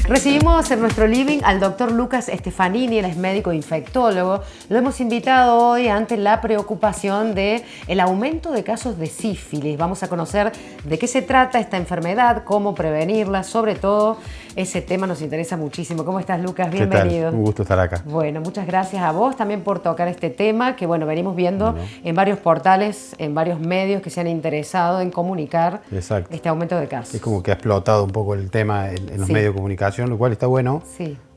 Recibimos en nuestro living al doctor Lucas Stefanini, él es médico infectólogo. Lo hemos invitado hoy ante la preocupación del aumento de casos de sífilis. Vamos a conocer de qué se trata esta enfermedad, cómo prevenirla, sobre todo ese tema nos interesa muchísimo. ¿Cómo estás, Lucas? Bienvenido. ¿Qué tal? Un gusto estar acá. Bueno, muchas gracias a vos también por tocar este tema que, bueno, venimos viendo en varios portales, en varios medios que se han interesado en comunicar este aumento de casos. Es como que ha explotado un poco el tema en los medios de comunicación, lo cual está bueno,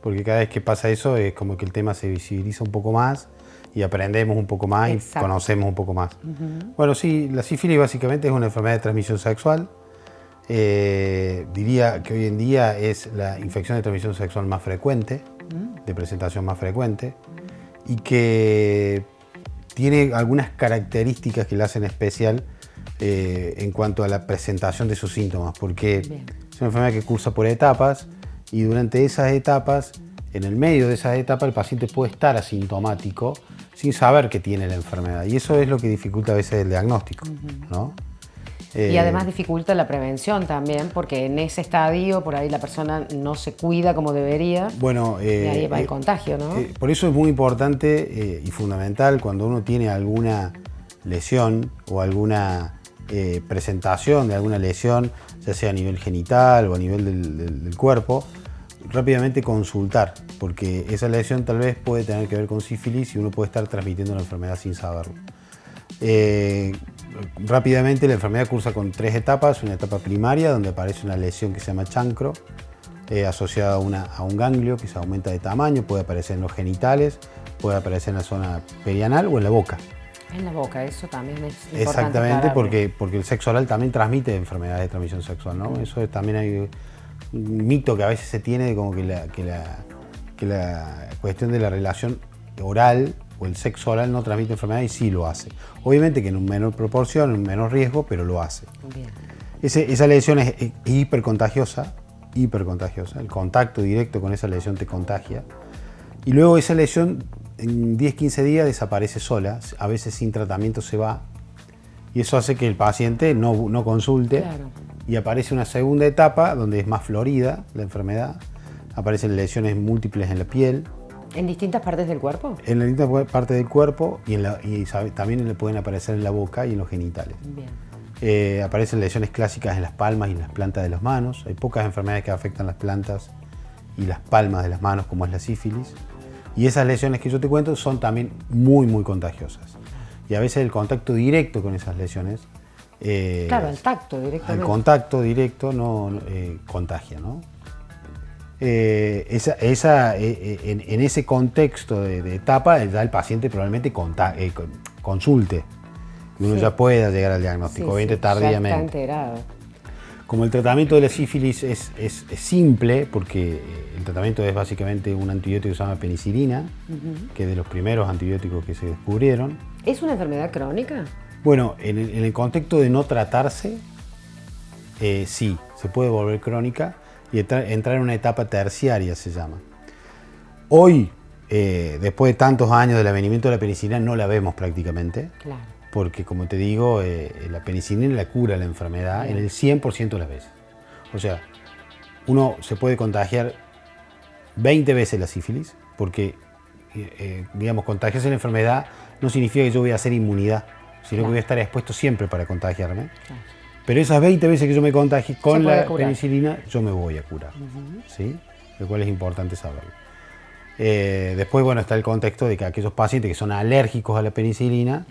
porque cada vez que pasa eso es como que el tema se visibiliza un poco más y aprendemos un poco más y conocemos un poco más. Bueno, sí, la sífilis básicamente es una enfermedad de transmisión sexual. Diría que hoy en día es la infección de transmisión sexual más frecuente, de presentación más frecuente, y que tiene algunas características que la hacen especial en cuanto a la presentación de sus síntomas, porque es una enfermedad que cursa por etapas y durante esas etapas, en el medio de esas etapas, el paciente puede estar asintomático sin saber que tiene la enfermedad, y eso es lo que dificulta a veces el diagnóstico, ¿no? Y además dificulta la prevención también, porque en ese estadio por ahí la persona no se cuida como debería, y ahí va el contagio, ¿no? Por eso es muy importante y fundamental cuando uno tiene alguna lesión o alguna presentación de alguna lesión, ya sea a nivel genital o a nivel del cuerpo, rápidamente consultar, porque esa lesión tal vez puede tener que ver con sífilis y uno puede estar transmitiendo la enfermedad sin saberlo. Rápidamente la enfermedad cursa con 3 etapas. Una etapa primaria donde aparece una lesión que se llama chancro, asociada a un ganglio que se aumenta de tamaño, puede aparecer en los genitales, puede aparecer en la zona perianal o en la boca. En la boca, eso también es importante. Exactamente, porque el sexo oral también transmite enfermedades de transmisión sexual, ¿no? Eso también hay un mito que a veces se tiene de como que la cuestión de la relación oral o el sexo oral no transmite enfermedad, y sí lo hace. Obviamente que en un menor proporción, en un menor riesgo, pero lo hace. Esa lesión es hipercontagiosa. El contacto directo con esa lesión te contagia. Y luego esa lesión en 10-15 días desaparece sola, a veces sin tratamiento se va. Y eso hace que el paciente no consulte. Y aparece una segunda etapa donde es más florida la enfermedad. Aparecen lesiones múltiples en la piel. ¿En distintas partes del cuerpo? En distintas partes del cuerpo y también le pueden aparecer en la boca y en los genitales. Aparecen lesiones clásicas en las palmas y en las plantas de las manos. Hay pocas enfermedades que afectan las plantas y las palmas de las manos, como es la sífilis. Y esas lesiones que yo te cuento son también muy, muy contagiosas. Y a veces el contacto directo con esas lesiones... claro, el tacto directamente. El contacto directo contagia, ¿no? En ese contexto de etapa, ya el paciente probablemente consulte y uno ya pueda llegar al diagnóstico, obviamente tardíamente. Ya está enterado. Como el tratamiento de la sífilis es simple, porque el tratamiento es básicamente un antibiótico que se llama penicilina, que es de los primeros antibióticos que se descubrieron. ¿Es una enfermedad crónica? Bueno, en el contexto de no tratarse, sí, se puede volver crónica y entrar en una etapa terciaria, se llama. Hoy, después de tantos años del avenimiento de la penicilina, no la vemos prácticamente. Porque, como te digo, la penicilina la cura la enfermedad en el 100% de las veces. O sea, uno se puede contagiar 20 veces la sífilis, porque, digamos, contagiarse la enfermedad no significa que yo voy a hacer inmunidad, sino que voy a estar expuesto siempre para contagiarme. Pero esas 20 veces que yo me contagie con la penicilina, yo me voy a curar, ¿sí? Lo cual es importante saberlo. Después, bueno, está el contexto de que aquellos pacientes que son alérgicos a la penicilina,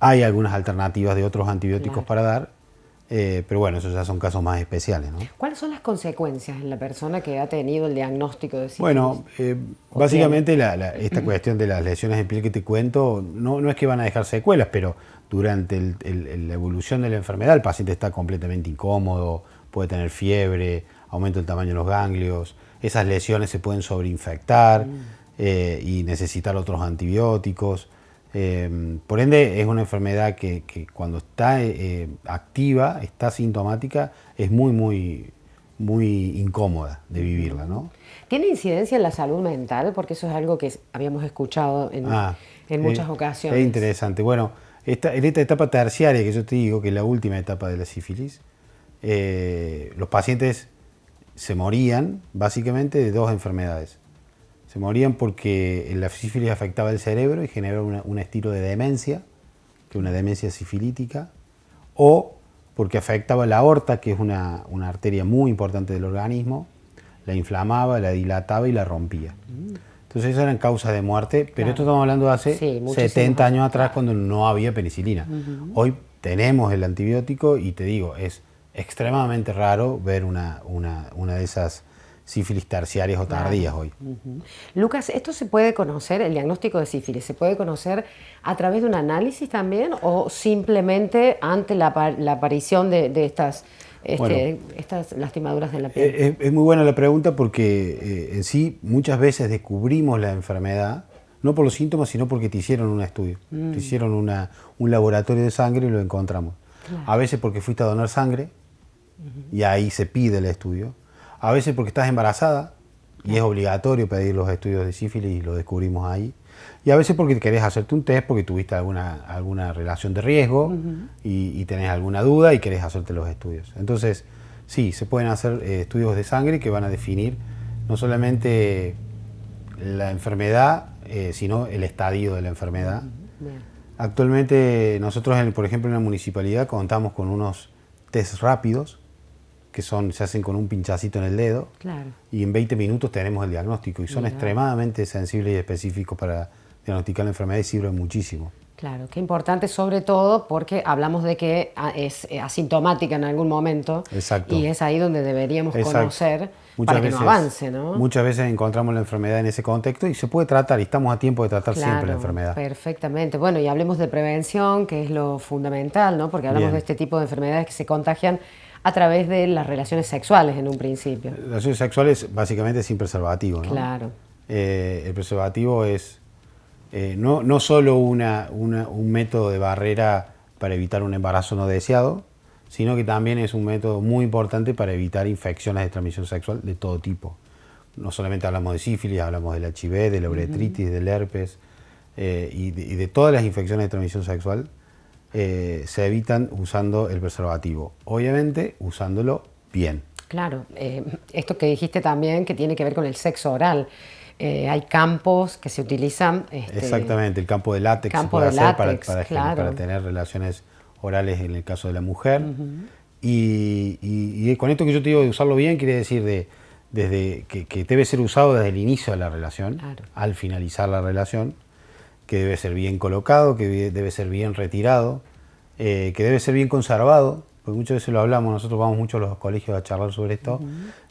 hay algunas alternativas de otros antibióticos para dar, pero bueno, esos ya son casos más especiales, ¿no? ¿Cuáles son las consecuencias en la persona que ha tenido el diagnóstico de sífilis? Bueno, básicamente esta cuestión de las lesiones en piel que te cuento, no es que van a dejar secuelas, pero durante la evolución de la enfermedad el paciente está completamente incómodo, puede tener fiebre, aumento del tamaño de los ganglios, esas lesiones se pueden sobreinfectar y necesitar otros antibióticos. Por ende, es una enfermedad que cuando está activa, está sintomática, es muy, muy, muy incómoda de vivirla, ¿no? ¿Tiene incidencia en la salud mental? Porque eso es algo que habíamos escuchado en muchas ocasiones. Es interesante. Bueno, en esta etapa terciaria que yo te digo, que es la última etapa de la sífilis, los pacientes se morían básicamente de dos enfermedades. Se morían porque la sífilis afectaba el cerebro y generaba un estilo de demencia, que es una demencia sifilítica, o porque afectaba la aorta, que es una arteria muy importante del organismo, la inflamaba, la dilataba y la rompía. Entonces esas eran causas de muerte, pero Claro. esto estamos hablando de hace Sí, 70 años atrás, claro. cuando no había penicilina. Hoy tenemos el antibiótico y te digo, es extremadamente raro ver una de esas sífilis terciarias o tardías hoy. Lucas, ¿esto se puede conocer, el diagnóstico de sífilis, se puede conocer a través de un análisis también o simplemente ante la aparición de estas, Bueno. estas lastimaduras en la piel? Es muy buena la pregunta porque en sí muchas veces descubrimos la enfermedad, no por los síntomas, sino porque te hicieron un estudio, te hicieron un laboratorio de sangre y lo encontramos. Claro. A veces porque fuiste a donar sangre y ahí se pide el estudio. A veces porque estás embarazada y es obligatorio pedir los estudios de sífilis y lo descubrimos ahí. Y a veces porque querés hacerte un test porque tuviste alguna relación de riesgo y tenés alguna duda y querés hacerte los estudios. Entonces, sí, se pueden hacer estudios de sangre que van a definir no solamente la enfermedad, sino el estadio de la enfermedad. Bien. Actualmente nosotros, por ejemplo, en la municipalidad contamos con unos test rápidos que se hacen con un pinchacito en el dedo. Claro. Y en 20 minutos tenemos el diagnóstico y son Mirá. extremadamente sensibles y específicos para diagnosticar la enfermedad y sirven muchísimo. Claro, qué importante sobre todo porque hablamos de que es asintomática en algún momento. Exacto. Y es ahí donde deberíamos Exacto. conocer Muchas para que veces, no avance, ¿no? Muchas veces encontramos la enfermedad en ese contexto y se puede tratar y estamos a tiempo de tratar siempre la enfermedad. Perfectamente. Bueno, y hablemos de prevención, que es lo fundamental, ¿no? Porque hablamos Bien. de este tipo de enfermedades que se contagian a través de las relaciones sexuales en un principio. Las relaciones sexuales básicamente sin preservativo, ¿no? Claro. El preservativo es no solo un método de barrera para evitar un embarazo no deseado, sino que también es un método muy importante para evitar infecciones de transmisión sexual de todo tipo. No solamente hablamos de sífilis, hablamos del HIV, de la uretritis, del herpes y de todas las infecciones de transmisión sexual se evitan usando el preservativo. Obviamente usándolo bien. Claro, esto que dijiste también que tiene que ver con el sexo oral. Hay campos que se utilizan. Exactamente, el campo de látex se puede hacer para tener relaciones orales en el caso de la mujer. Y con esto que yo te digo de usarlo bien, quiere decir desde que debe ser usado desde el inicio de la relación, Claro. al finalizar la relación, que debe ser bien colocado, que debe ser bien retirado, que debe ser bien conservado, porque muchas veces lo hablamos, nosotros vamos mucho a los colegios a charlar sobre esto,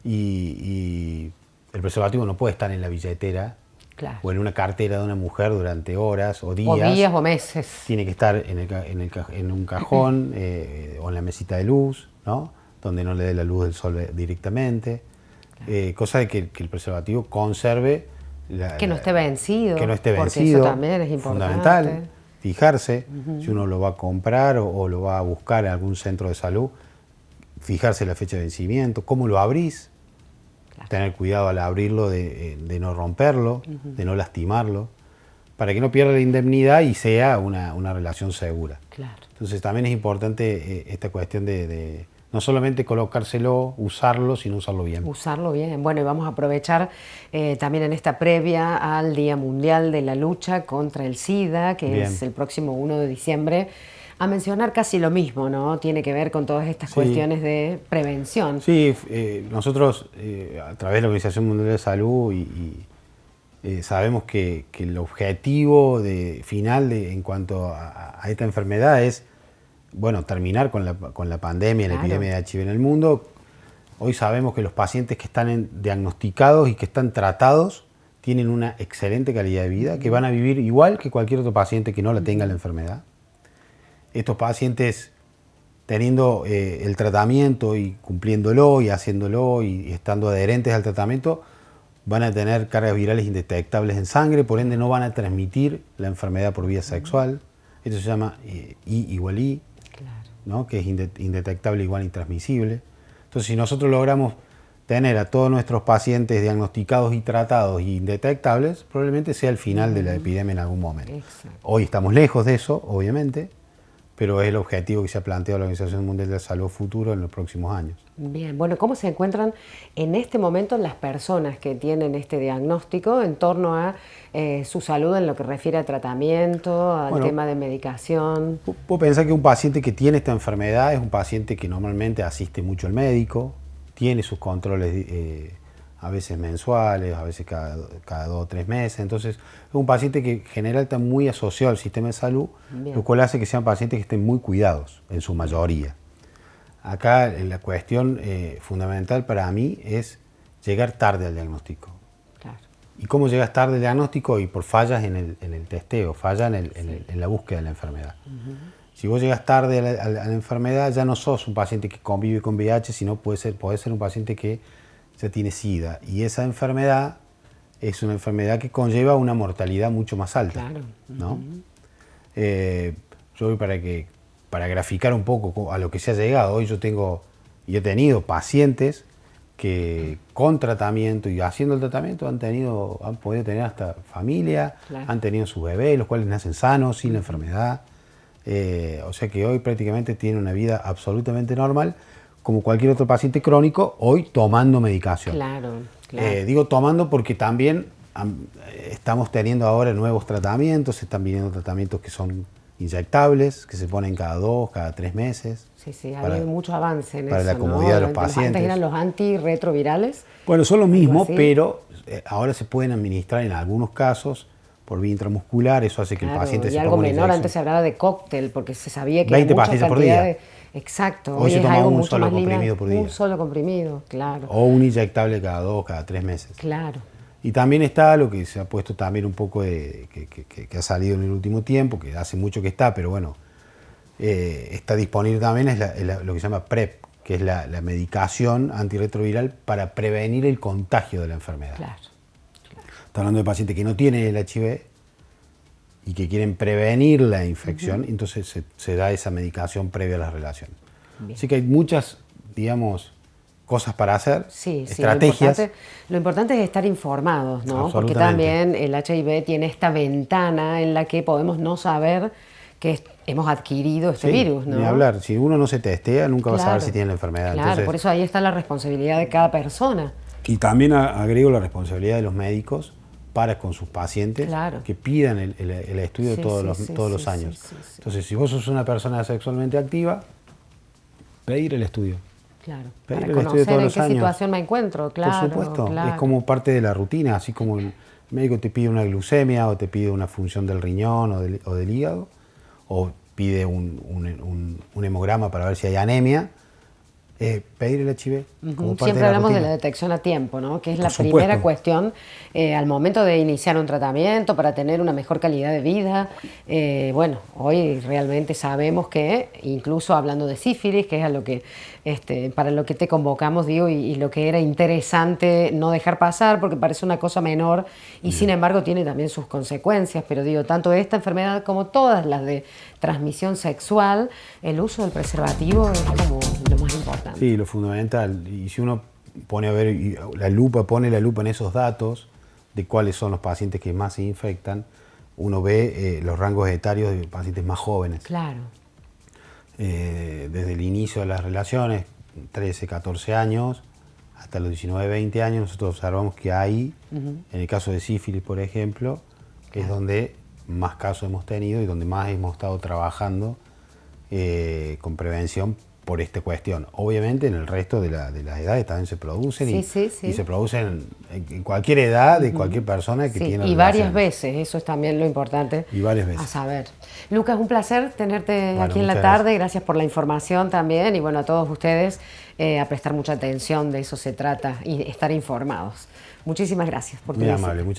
y el preservativo no puede estar en la billetera Claro. o en una cartera de una mujer durante horas o días. O días o meses. Tiene que estar en un cajón o en la mesita de luz, ¿no? Donde no le dé la luz del sol directamente. Claro. Cosa de que el preservativo conserve... que no esté vencido. Que no esté porque vencido. Eso también es importante. Fundamental. Fijarse si uno lo va a comprar o lo va a buscar en algún centro de salud. Fijarse la fecha de vencimiento. ¿Cómo lo abrís? Claro. Tener cuidado al abrirlo de no romperlo, de no lastimarlo, para que no pierda la indemnidad y sea una relación segura. Claro. Entonces también es importante esta cuestión de no solamente colocárselo, usarlo, sino usarlo bien. Usarlo bien. Bueno, y vamos a aprovechar también en esta previa al Día Mundial de la Lucha contra el SIDA, que Bien. es el próximo 1 de diciembre, a mencionar casi lo mismo, ¿no? Tiene que ver con todas estas Sí. cuestiones de prevención. Sí, nosotros a través de la Organización Mundial de Salud sabemos que el objetivo final en cuanto a esta enfermedad es, bueno, terminar con la pandemia, Claro. la epidemia de HIV en el mundo. Hoy sabemos que los pacientes que están diagnosticados y que están tratados tienen una excelente calidad de vida, que van a vivir igual que cualquier otro paciente que no la tenga la enfermedad. Estos pacientes teniendo el tratamiento y cumpliéndolo y haciéndolo y estando adherentes al tratamiento, van a tener cargas virales indetectables en sangre, por ende no van a transmitir la enfermedad por vía sexual. Esto se llama I igual I, Claro. ¿no? Que es indetectable igual intransmisible. Entonces, si nosotros logramos tener a todos nuestros pacientes diagnosticados y tratados y indetectables, probablemente sea el final de la epidemia en algún momento. Exacto. Hoy estamos lejos de eso, obviamente, pero es el objetivo que se ha planteado la Organización Mundial de la Salud futuro en los próximos años. Bien, bueno, ¿cómo se encuentran en este momento las personas que tienen este diagnóstico en torno a su salud en lo que refiere a tratamiento, al tema de medicación? Vos pensás que un paciente que tiene esta enfermedad es un paciente que normalmente asiste mucho al médico, tiene sus controles a veces mensuales, a veces cada 2 o 3 meses. Entonces es un paciente que en general está muy asociado al sistema de salud, bien, lo cual hace que sean pacientes que estén muy cuidados en su mayoría. Acá la cuestión fundamental para mí es llegar tarde al diagnóstico. Claro. ¿Y cómo llegas tarde al diagnóstico? Y por fallas en el testeo, fallas en la búsqueda de la enfermedad. Si vos llegas tarde a la enfermedad, ya no sos un paciente que convive con VIH, sino podés ser un paciente que ya tiene SIDA. Y esa enfermedad es una enfermedad que conlleva una mortalidad mucho más alta. Claro. ¿No? Yo para graficar un poco a lo que se ha llegado, hoy yo he tenido pacientes que con tratamiento y haciendo el tratamiento han podido tener hasta familia, claro, han tenido sus bebés, los cuales nacen sanos, sin la enfermedad. O sea que hoy prácticamente tienen una vida absolutamente normal, como cualquier otro paciente crónico, hoy tomando medicación. Claro, claro. Digo tomando porque también estamos teniendo ahora nuevos tratamientos, se están viniendo tratamientos que son inyectables, que se ponen cada 2, cada 3 meses. Sí, sí, ha habido mucho avance en eso, para la comodidad de los pacientes. Antes eran los antirretrovirales. Bueno, son lo mismo, pero ahora se pueden administrar en algunos casos por vía intramuscular, eso hace que el paciente se ponga una algo menor, inyección. Antes se hablaba de cóctel, porque se sabía que 20 pastillas por día. Exacto, hoy se es toma algo un mucho solo más comprimido por día. Un solo comprimido, claro. O un inyectable cada 2, cada 3 meses. Claro. Y también está lo que se ha puesto también un poco que ha salido en el último tiempo, que hace mucho que está, pero bueno, está disponible también, es lo que se llama PrEP, que es la medicación antirretroviral para prevenir el contagio de la enfermedad. Claro, claro. Está hablando de pacientes que no tienen el HIV y que quieren prevenir la infección, entonces se da esa medicación previa a la relación. Bien. Así que hay muchas, digamos, cosas para hacer, estrategias. Lo importante es estar informados, ¿no? Porque también el HIV tiene esta ventana en la que podemos no saber que hemos adquirido este virus, ¿no? Ni hablar, si uno no se testea, nunca va a saber si tiene la enfermedad. Claro, entonces, por eso ahí está la responsabilidad de cada persona. Y también agrego la responsabilidad de los médicos para con sus pacientes, que pidan el estudio todos los años. Entonces, si vos sos una persona sexualmente activa, pedir el estudio. Claro, para conocer en qué situación me encuentro, claro. Por supuesto, claro. Es como parte de la rutina, así como el médico te pide una glucemia o te pide una función del riñón o del hígado, o pide un hemograma para ver si hay anemia, pedir el HIV. Siempre hablamos de la detección a tiempo, ¿no? Que es la primera cuestión al momento de iniciar un tratamiento para tener una mejor calidad de vida. Bueno, hoy realmente sabemos que, incluso hablando de sífilis, que es a lo que, para lo que te convocamos, digo, y lo que era interesante no dejar pasar, porque parece una cosa menor y sin embargo tiene también sus consecuencias, pero digo, tanto esta enfermedad como todas las de transmisión sexual, el uso del preservativo es como lo más importante. Sí, lo fundamental. Y si uno pone la lupa en esos datos de cuáles son los pacientes que más se infectan, uno ve los rangos etarios de pacientes más jóvenes. Claro. Desde el inicio de las relaciones, 13, 14 años, hasta los 19, 20 años, nosotros observamos que ahí, en el caso de sífilis, por ejemplo, es donde más casos hemos tenido y donde más hemos estado trabajando con prevención por esta cuestión. Obviamente en el resto de las edades también se producen y se producen en cualquier edad de cualquier persona que tiene relaciones. Y varias veces, eso es también lo importante a saber. Lucas, un placer tenerte aquí en la tarde, gracias por la información también y bueno, a todos ustedes a prestar mucha atención, de eso se trata y estar informados. Muchísimas gracias por tu visita. Muy amable, muchas gracias.